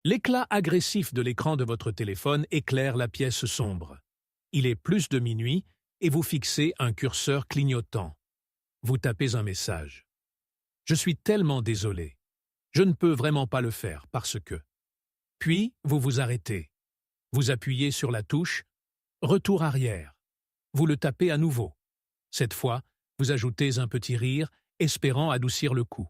L'éclat agressif de l'écran de votre téléphone éclaire la pièce sombre. Il est plus de minuit et vous fixez un curseur clignotant. Vous tapez un message. Je suis tellement désolé. Je ne peux vraiment pas le faire parce que… Puis, vous vous arrêtez. Vous appuyez sur la touche « Retour arrière ». Vous le tapez à nouveau. Cette fois, vous ajoutez un petit rire, espérant adoucir le coup.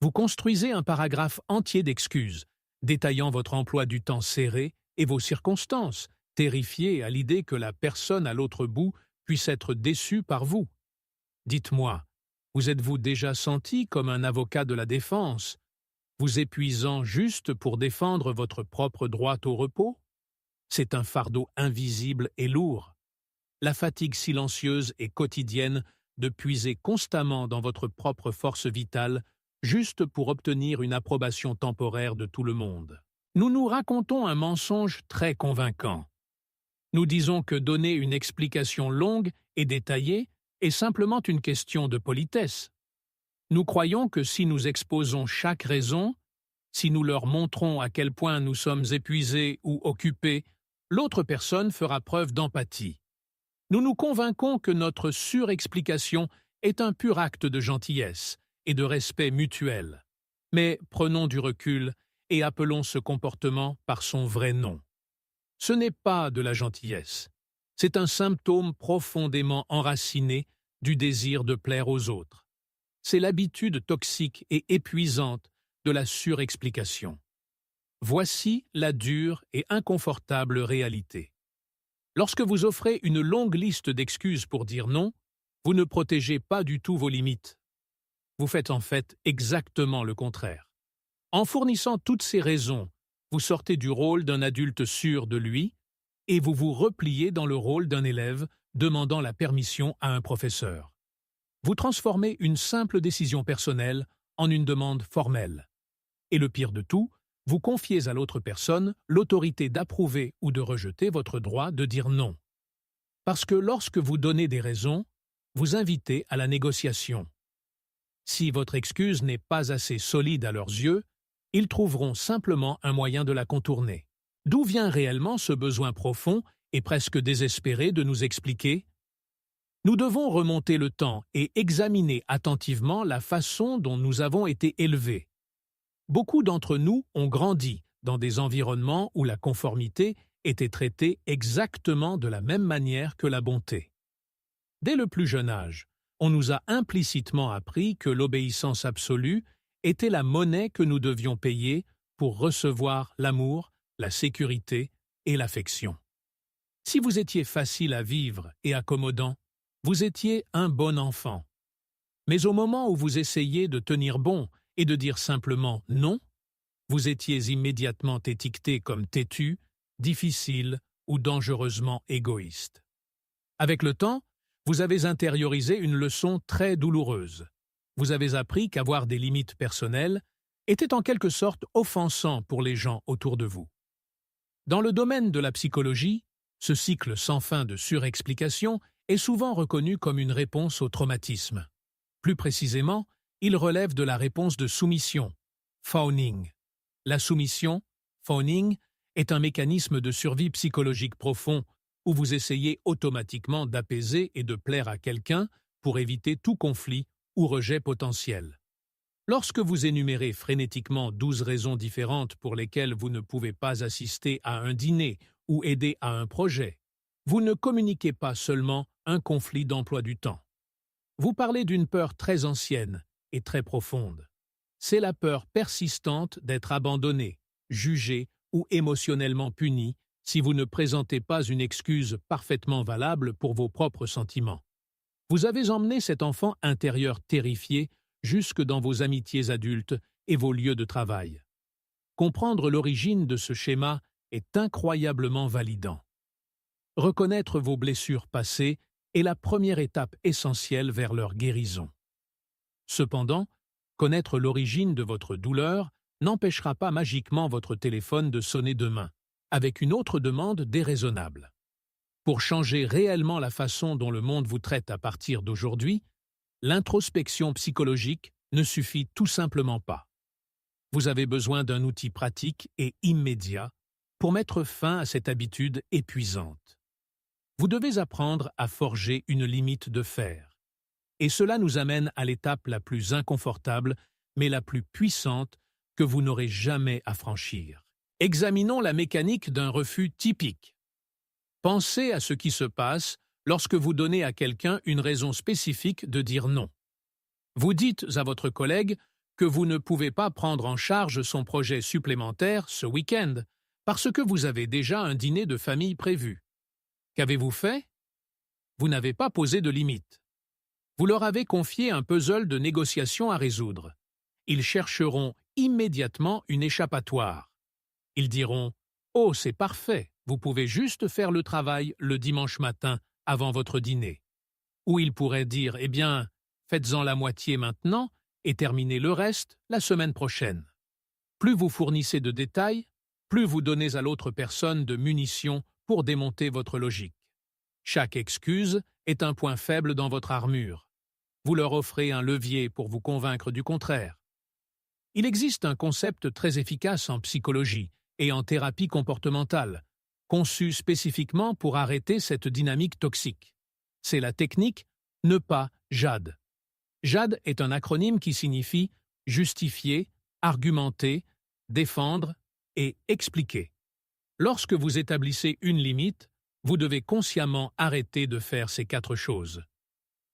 Vous construisez un paragraphe entier d'excuses, détaillant votre emploi du temps serré et vos circonstances, terrifié à l'idée que la personne à l'autre bout puisse être déçue par vous. Dites-moi, vous êtes-vous déjà senti comme un avocat de la défense, vous épuisant juste pour défendre votre propre droit au repos? C'est un fardeau invisible et lourd. La fatigue silencieuse et quotidienne de puiser constamment dans votre propre force vitale juste pour obtenir une approbation temporaire de tout le monde. Nous nous racontons un mensonge très convaincant. Nous disons que donner une explication longue et détaillée est simplement une question de politesse. Nous croyons que si nous exposons chaque raison, si nous leur montrons à quel point nous sommes épuisés ou occupés, l'autre personne fera preuve d'empathie. Nous nous convainquons que notre surexplication est un pur acte de gentillesse et de respect mutuel. Mais prenons du recul et appelons ce comportement par son vrai nom. Ce n'est pas de la gentillesse. C'est un symptôme profondément enraciné du désir de plaire aux autres. C'est l'habitude toxique et épuisante de la surexplication. Voici la dure et inconfortable réalité. Lorsque vous offrez une longue liste d'excuses pour dire non, vous ne protégez pas du tout vos limites. Vous faites en fait exactement le contraire. En fournissant toutes ces raisons, vous sortez du rôle d'un adulte sûr de lui et vous vous repliez dans le rôle d'un élève demandant la permission à un professeur. Vous transformez une simple décision personnelle en une demande formelle. Et le pire de tout, vous confiez à l'autre personne l'autorité d'approuver ou de rejeter votre droit de dire non. Parce que lorsque vous donnez des raisons, vous invitez à la négociation. Si votre excuse n'est pas assez solide à leurs yeux, ils trouveront simplement un moyen de la contourner. D'où vient réellement ce besoin profond et presque désespéré de nous expliquer? Nous devons remonter le temps et examiner attentivement la façon dont nous avons été élevés. Beaucoup d'entre nous ont grandi dans des environnements où la conformité était traitée exactement de la même manière que la bonté. Dès le plus jeune âge, on nous a implicitement appris que l'obéissance absolue était la monnaie que nous devions payer pour recevoir l'amour, la sécurité et l'affection. Si vous étiez facile à vivre et accommodant, vous étiez un bon enfant. Mais au moment où vous essayiez de tenir bon et de dire simplement « non », vous étiez immédiatement étiqueté comme têtu, difficile ou dangereusement égoïste. Avec le temps, vous avez intériorisé une leçon très douloureuse. Vous avez appris qu'avoir des limites personnelles était en quelque sorte offensant pour les gens autour de vous. Dans le domaine de la psychologie, ce cycle sans fin de surexplication est souvent reconnu comme une réponse au traumatisme. Plus précisément, il relève de la réponse de soumission, fawning. La soumission, fawning, est un mécanisme de survie psychologique profond où vous essayez automatiquement d'apaiser et de plaire à quelqu'un pour éviter tout conflit ou rejet potentiel. Lorsque vous énumérez frénétiquement 12 raisons différentes pour lesquelles vous ne pouvez pas assister à un dîner ou aider à un projet, vous ne communiquez pas seulement un conflit d'emploi du temps. Vous parlez d'une peur très ancienne et très profonde. C'est la peur persistante d'être abandonné, jugé ou émotionnellement puni si vous ne présentez pas une excuse parfaitement valable pour vos propres sentiments. Vous avez emmené cet enfant intérieur terrifié jusque dans vos amitiés adultes et vos lieux de travail. Comprendre l'origine de ce schéma est incroyablement validant. Reconnaître vos blessures passées est la première étape essentielle vers leur guérison. Cependant, connaître l'origine de votre douleur n'empêchera pas magiquement votre téléphone de sonner demain, avec une autre demande déraisonnable. Pour changer réellement la façon dont le monde vous traite à partir d'aujourd'hui, l'introspection psychologique ne suffit tout simplement pas. Vous avez besoin d'un outil pratique et immédiat pour mettre fin à cette habitude épuisante. Vous devez apprendre à forger une limite de fer. Et cela nous amène à l'étape la plus inconfortable, mais la plus puissante que vous n'aurez jamais à franchir. Examinons la mécanique d'un refus typique. Pensez à ce qui se passe lorsque vous donnez à quelqu'un une raison spécifique de dire non. Vous dites à votre collègue que vous ne pouvez pas prendre en charge son projet supplémentaire ce week-end parce que vous avez déjà un dîner de famille prévu. Qu'avez-vous fait? Vous n'avez pas posé de limite. Vous leur avez confié un puzzle de négociation à résoudre. Ils chercheront immédiatement une échappatoire. Ils diront « Oh, c'est parfait, vous pouvez juste faire le travail le dimanche matin avant votre dîner. » Ou ils pourraient dire « Eh bien, faites-en la moitié maintenant et terminez le reste la semaine prochaine. » Plus vous fournissez de détails, plus vous donnez à l'autre personne de munitions pour démonter votre logique. Chaque excuse est un point faible dans votre armure. Vous leur offrez un levier pour vous convaincre du contraire. Il existe un concept très efficace en psychologie et en thérapie comportementale, conçu spécifiquement pour arrêter cette dynamique toxique. C'est la technique « ne pas JAD ». JAD est un acronyme qui signifie justifier, argumenter, défendre et expliquer. Lorsque vous établissez une limite, vous devez consciemment arrêter de faire ces 4 choses.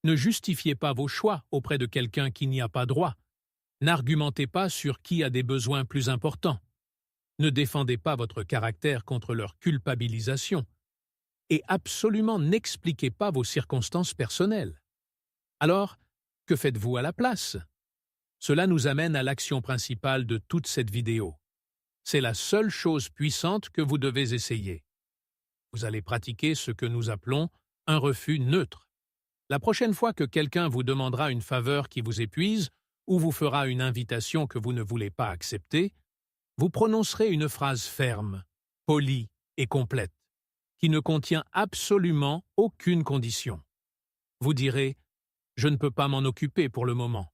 Ne justifiez pas vos choix auprès de quelqu'un qui n'y a pas droit. N'argumentez pas sur qui a des besoins plus importants. Ne défendez pas votre caractère contre leur culpabilisation. Et absolument n'expliquez pas vos circonstances personnelles. Alors, que faites-vous à la place? Cela nous amène à l'action principale de toute cette vidéo. C'est la seule chose puissante que vous devez essayer. Vous allez pratiquer ce que nous appelons un refus neutre. La prochaine fois que quelqu'un vous demandera une faveur qui vous épuise ou vous fera une invitation que vous ne voulez pas accepter, vous prononcerez une phrase ferme, polie et complète, qui ne contient absolument aucune condition. Vous direz « Je ne peux pas m'en occuper pour le moment ».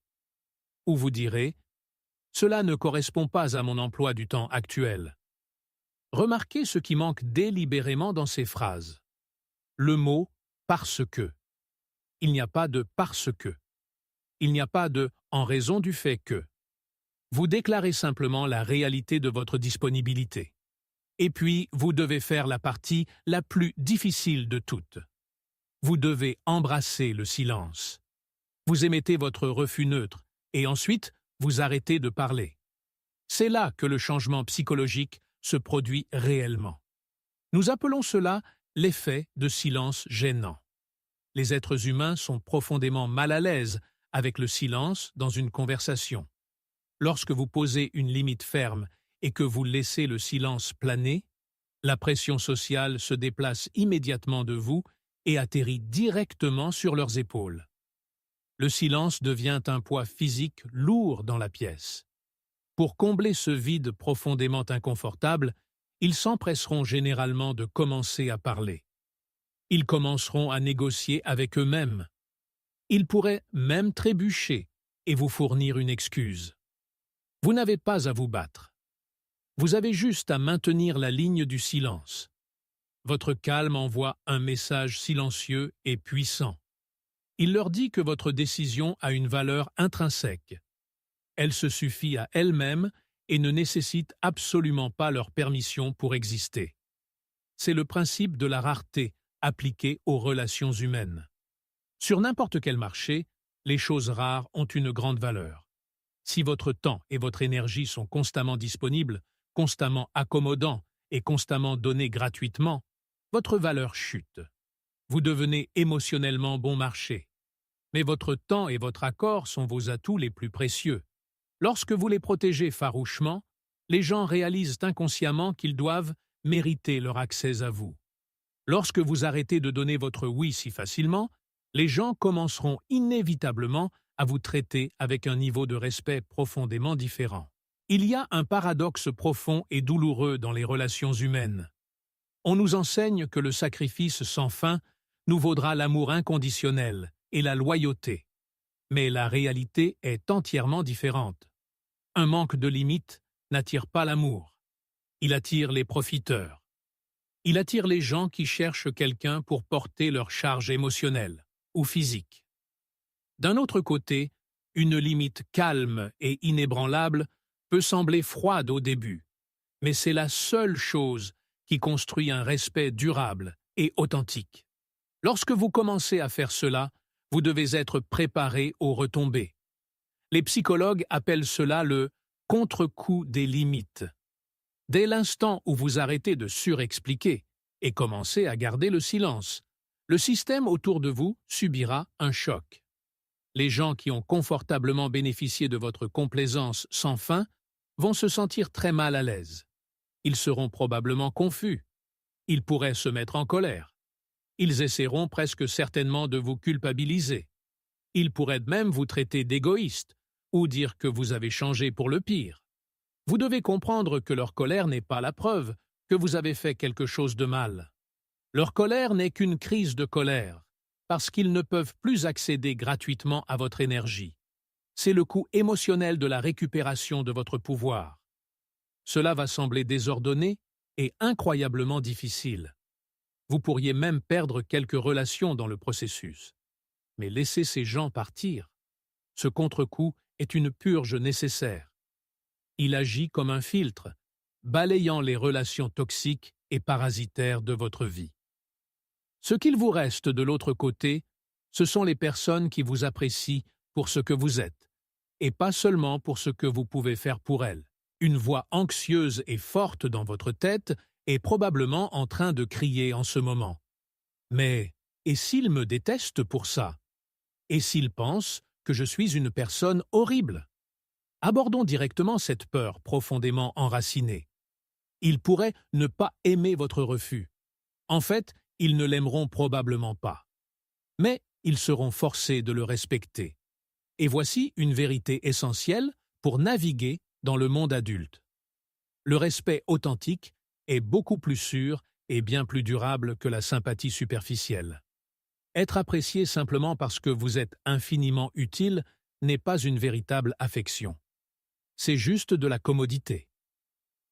Ou vous direz « Cela ne correspond pas à mon emploi du temps actuel ». Remarquez ce qui manque délibérément dans ces phrases. Le mot « parce que ». Il n'y a pas de « parce que ». Il n'y a pas de « en raison du fait que ». Vous déclarez simplement la réalité de votre disponibilité. Et puis, vous devez faire la partie la plus difficile de toutes. Vous devez embrasser le silence. Vous émettez votre refus neutre et ensuite, vous arrêtez de parler. C'est là que le changement psychologique se produit réellement. Nous appelons cela l'effet de silence gênant. Les êtres humains sont profondément mal à l'aise avec le silence dans une conversation. Lorsque vous posez une limite ferme et que vous laissez le silence planer, la pression sociale se déplace immédiatement de vous et atterrit directement sur leurs épaules. Le silence devient un poids physique lourd dans la pièce. Pour combler ce vide profondément inconfortable, ils s'empresseront généralement de commencer à parler. Ils commenceront à négocier avec eux-mêmes. Ils pourraient même trébucher et vous fournir une excuse. Vous n'avez pas à vous battre. Vous avez juste à maintenir la ligne du silence. Votre calme envoie un message silencieux et puissant. Il leur dit que votre décision a une valeur intrinsèque. Elle se suffit à elle-même et ne nécessite absolument pas leur permission pour exister. C'est le principe de la rareté appliqué aux relations humaines. Sur n'importe quel marché, les choses rares ont une grande valeur. Si votre temps et votre énergie sont constamment disponibles, constamment accommodants et constamment donnés gratuitement, votre valeur chute. Vous devenez émotionnellement bon marché. Mais votre temps et votre accord sont vos atouts les plus précieux. Lorsque vous les protégez farouchement, les gens réalisent inconsciemment qu'ils doivent mériter leur accès à vous. Lorsque vous arrêtez de donner votre oui si facilement, les gens commenceront inévitablement à vous traiter avec un niveau de respect profondément différent. Il y a un paradoxe profond et douloureux dans les relations humaines. On nous enseigne que le sacrifice sans fin nous vaudra l'amour inconditionnel et la loyauté. Mais la réalité est entièrement différente. Un manque de limite n'attire pas l'amour. Il attire les profiteurs. Il attire les gens qui cherchent quelqu'un pour porter leur charge émotionnelle ou physique. D'un autre côté, une limite calme et inébranlable peut sembler froide au début, mais c'est la seule chose qui construit un respect durable et authentique. Lorsque vous commencez à faire cela, vous devez être préparé aux retombées. Les psychologues appellent cela le contre-coup des limites. Dès l'instant où vous arrêtez de surexpliquer et commencez à garder le silence, le système autour de vous subira un choc. Les gens qui ont confortablement bénéficié de votre complaisance sans fin vont se sentir très mal à l'aise. Ils seront probablement confus. Ils pourraient se mettre en colère. Ils essaieront presque certainement de vous culpabiliser. Ils pourraient même vous traiter d'égoïste ou dire que vous avez changé pour le pire. Vous devez comprendre que leur colère n'est pas la preuve que vous avez fait quelque chose de mal. Leur colère n'est qu'une crise de colère, parce qu'ils ne peuvent plus accéder gratuitement à votre énergie. C'est le coût émotionnel de la récupération de votre pouvoir. Cela va sembler désordonné et incroyablement difficile. Vous pourriez même perdre quelques relations dans le processus. Mais laissez ces gens partir. Ce contre-coup est une purge nécessaire. Il agit comme un filtre, balayant les relations toxiques et parasitaires de votre vie. Ce qu'il vous reste de l'autre côté, ce sont les personnes qui vous apprécient pour ce que vous êtes, et pas seulement pour ce que vous pouvez faire pour elles. Une voix anxieuse et forte dans votre tête est probablement en train de crier en ce moment. Mais, et s'ils me détestent pour ça? Et s'ils pensent que je suis une personne horrible? Abordons directement cette peur profondément enracinée. Ils pourraient ne pas aimer votre refus. En fait, ils ne l'aimeront probablement pas. Mais ils seront forcés de le respecter. Et voici une vérité essentielle pour naviguer dans le monde adulte. Le respect authentique est beaucoup plus sûr et bien plus durable que la sympathie superficielle. Être apprécié simplement parce que vous êtes infiniment utile n'est pas une véritable affection. C'est juste de la commodité.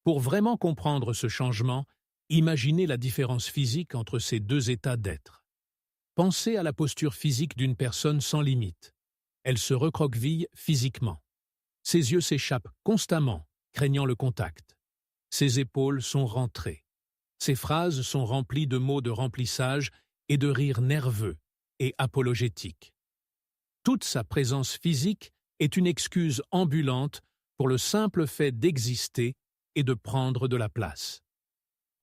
Pour vraiment comprendre ce changement, imaginez la différence physique entre ces deux états d'être. Pensez à la posture physique d'une personne sans limite. Elle se recroqueville physiquement. Ses yeux s'échappent constamment, craignant le contact. Ses épaules sont rentrées. Ses phrases sont remplies de mots de remplissage et de rires nerveux et apologétiques. Toute sa présence physique est une excuse ambulante pour le simple fait d'exister et de prendre de la place.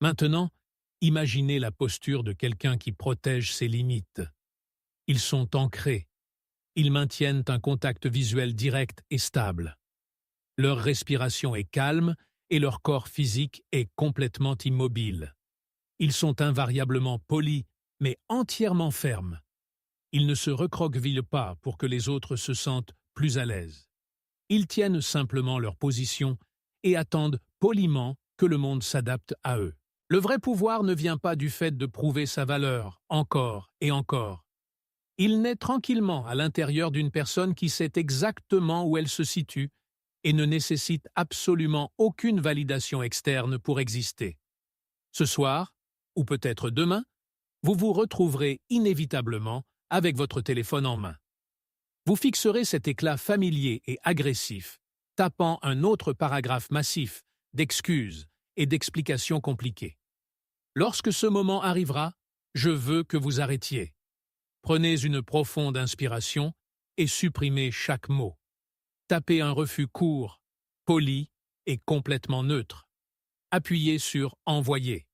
Maintenant, imaginez la posture de quelqu'un qui protège ses limites. Ils sont ancrés. Ils maintiennent un contact visuel direct et stable. Leur respiration est calme et leur corps physique est complètement immobile. Ils sont invariablement polis, mais entièrement fermes. Ils ne se recroquevillent pas pour que les autres se sentent plus à l'aise. Ils tiennent simplement leur position et attendent poliment que le monde s'adapte à eux. Le vrai pouvoir ne vient pas du fait de prouver sa valeur, encore et encore. Il naît tranquillement à l'intérieur d'une personne qui sait exactement où elle se situe et ne nécessite absolument aucune validation externe pour exister. Ce soir, ou peut-être demain, vous vous retrouverez inévitablement avec votre téléphone en main. Vous fixerez cet éclat familier et agressif, tapant un autre paragraphe massif d'excuses et d'explications compliquées. Lorsque ce moment arrivera, je veux que vous arrêtiez. Prenez une profonde inspiration et supprimez chaque mot. Tapez un refus court, poli et complètement neutre. Appuyez sur « Envoyer ».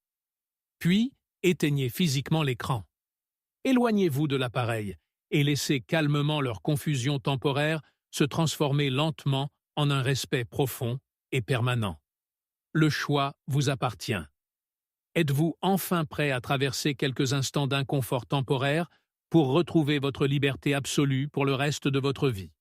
Puis, éteignez physiquement l'écran. Éloignez-vous de l'appareil et laissez calmement leur confusion temporaire se transformer lentement en un respect profond et permanent. Le choix vous appartient. Êtes-vous enfin prêt à traverser quelques instants d'inconfort temporaire pour retrouver votre liberté absolue pour le reste de votre vie?